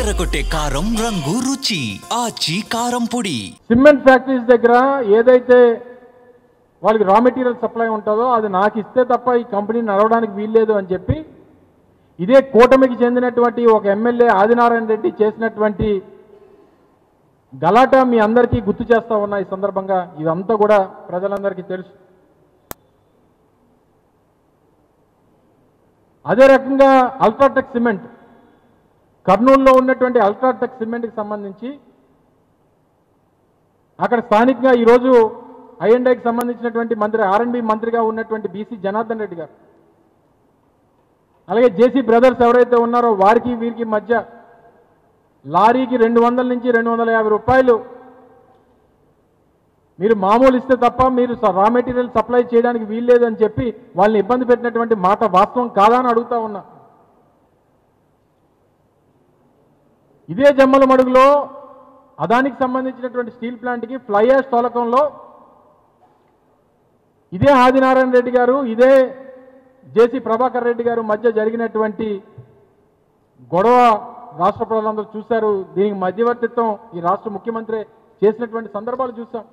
అదరగొట్టే కారం రంగు రుచి ఆచి కారం పొడి. సిమెంట్ ఫ్యాక్టరీస్ దగ్గర ఏదైతే వాళ్ళకి రా మెటీరియల్ సప్లై ఉంటుందో అది నాకు ఇస్తే తప్ప ఈ కంపెనీ నడవడానికి వీల్లేదు అని చెప్పి ఇదే కూటమికి చెందినటువంటి ఒక ఎమ్మెల్యే ఆదినారాయణ రెడ్డి చేసినటువంటి గలాటా మీ అందరికీ గుర్తు చేస్తా ఉన్నా. ఈ సందర్భంగా ఇదంతా కూడా ప్రజలందరికీ తెలుసు. అదే రకంగా అల్ట్రాటెక్ సిమెంట్, కర్నూలులో ఉన్నటువంటి అల్ట్రాటెక్ సిమెంట్కి సంబంధించి అక్కడ స్థానికంగా ఈరోజు ఐఎన్ఐకి సంబంధించినటువంటి మంత్రి ఆర్ఎండ్బి మంత్రిగా ఉన్నటువంటి బీసీ జనార్దన్ రెడ్డి గారు, అలాగే జేసీ బ్రదర్స్ ఎవరైతే ఉన్నారో వారికి వీరికి మధ్య లారీకి 200 నుంచి 250 రూపాయలు మీరు మామూలు ఇస్తే తప్ప మీరు రా మెటీరియల్ సప్లై చేయడానికి వీల్లేదని చెప్పి వాళ్ళని ఇబ్బంది పెట్టినటువంటి మాట వాస్తవం కాదా అని అడుగుతా ఉన్నా. ఇదే జమ్మలమడుగులో అదానికి సంబంధించినటువంటి స్టీల్ ప్లాంట్కి ఫ్లై యాష్ తోలకంలో ఇదే ఆదినారాయణ రెడ్డి గారు, ఇదే జేసీ ప్రభాకర్ రెడ్డి గారు మధ్య జరిగినటువంటి గొడవ రాష్ట్ర ప్రజలందరూ చూశారు. దీనికి మధ్యవర్తిత్వం ఈ రాష్ట్ర ముఖ్యమంత్రి చేసినటువంటి సందర్భాలు చూసాం.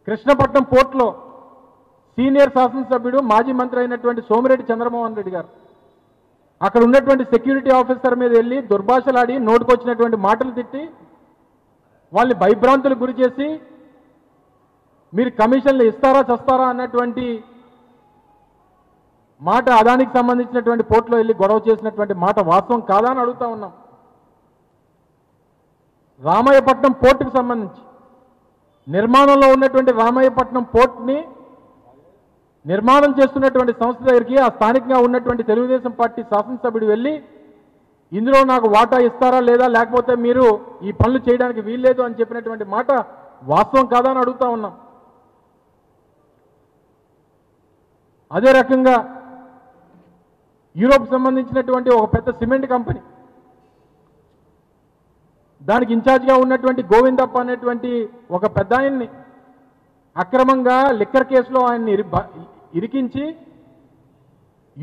కృష్ణపట్నం పోర్టులో సీనియర్ శాసనసభ్యుడు మాజీ మంత్రి అయినటువంటి సోమిరెడ్డి చంద్రమోహన్ రెడ్డి గారు అక్కడ ఉన్నటువంటి సెక్యూరిటీ ఆఫీసర్ మీద వెళ్ళి దుర్భాషలాడి నోటుకొచ్చినటువంటి మాటలు తిట్టి వాళ్ళని భయభ్రాంతులకు గురి చేసి మీరు కమిషన్లు ఇస్తారా చస్తారా అన్నటువంటి మాట అదానికి సంబంధించినటువంటి పోర్టులో వెళ్ళి గొడవ చేసినటువంటి మాట వాస్తవం కాదా అని అడుగుతా ఉన్నాం. రామాయపట్నం పోర్టుకు సంబంధించి నిర్మాణంలో ఉన్నటువంటి రామాయపట్నం పోర్ట్ని నిర్మాణం చేస్తున్నటువంటి సంస్థ దగ్గరికి ఆ స్థానికంగా ఉన్నటువంటి తెలుగుదేశం పార్టీ శాసనసభ్యుడు వెళ్ళి ఇందులో నాకు వాటా ఇస్తారా లేదా, లేకపోతే మీరు ఈ పనులు చేయడానికి వీల్లేదు అని చెప్పినటువంటి మాట వాస్తవం కాదా అని అడుగుతా ఉన్నాం. అదే రకంగా యూరోప్ సంబంధించినటువంటి ఒక పెద్ద సిమెంట్ కంపెనీ దానికి ఇన్ఛార్జ్గా ఉన్నటువంటి గోవిందప్ప అనేటువంటి ఒక పెద్ద ఆయన్ని అక్రమంగా లిక్కర్ కేసులో ఆయన్ని ఇరికించి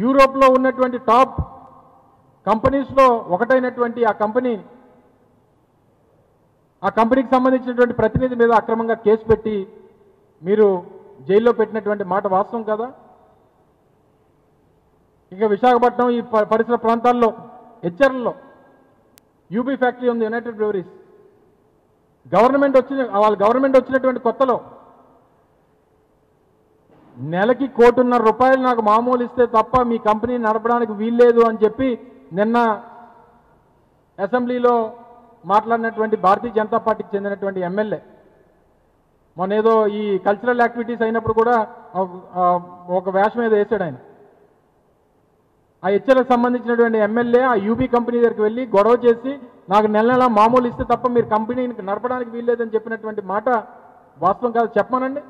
యూరోప్లో ఉన్నటువంటి టాప్ కంపెనీస్లో ఒకటైనటువంటి ఆ కంపెనీకి సంబంధించినటువంటి ప్రతినిధి మీద అక్రమంగా కేసు పెట్టి మీరు జైల్లో పెట్టినటువంటి మాట వాస్తవం కదా. ఇక విశాఖపట్నం ఈ పరిసర ప్రాంతాల్లో హెచ్చర్లలో యూబీ ఫ్యాక్టరీ ఉంది, యునైటెడ్ బ్రూవరీస్. గవర్నమెంట్ వచ్చినటువంటి కొత్తలో నెలకి ₹1.5 కోటి నాకు మామూలు ఇస్తే తప్ప మీ కంపెనీ నడపడానికి వీల్లేదు అని చెప్పి నిన్న అసెంబ్లీలో మాట్లాడినటువంటి భారతీయ జనతా పార్టీకి చెందినటువంటి ఎమ్మెల్యే మొన్న ఏదో ఈ కల్చరల్ యాక్టివిటీస్ అయినప్పుడు కూడా ఒక వేషం ఏదో వేసాడు ఆయన. ఆ హెచ్చర్లకు సంబంధించినటువంటి ఎమ్మెల్యే ఆ యూబీ కంపెనీ దగ్గరికి వెళ్ళి గొడవ చేసి నాకు నెల మామూలు ఇస్తే తప్ప మీరు కంపెనీని నడపడానికి వీల్లేదని చెప్పినటువంటి మాట వాస్తవం కాదు. చెప్పమనండి.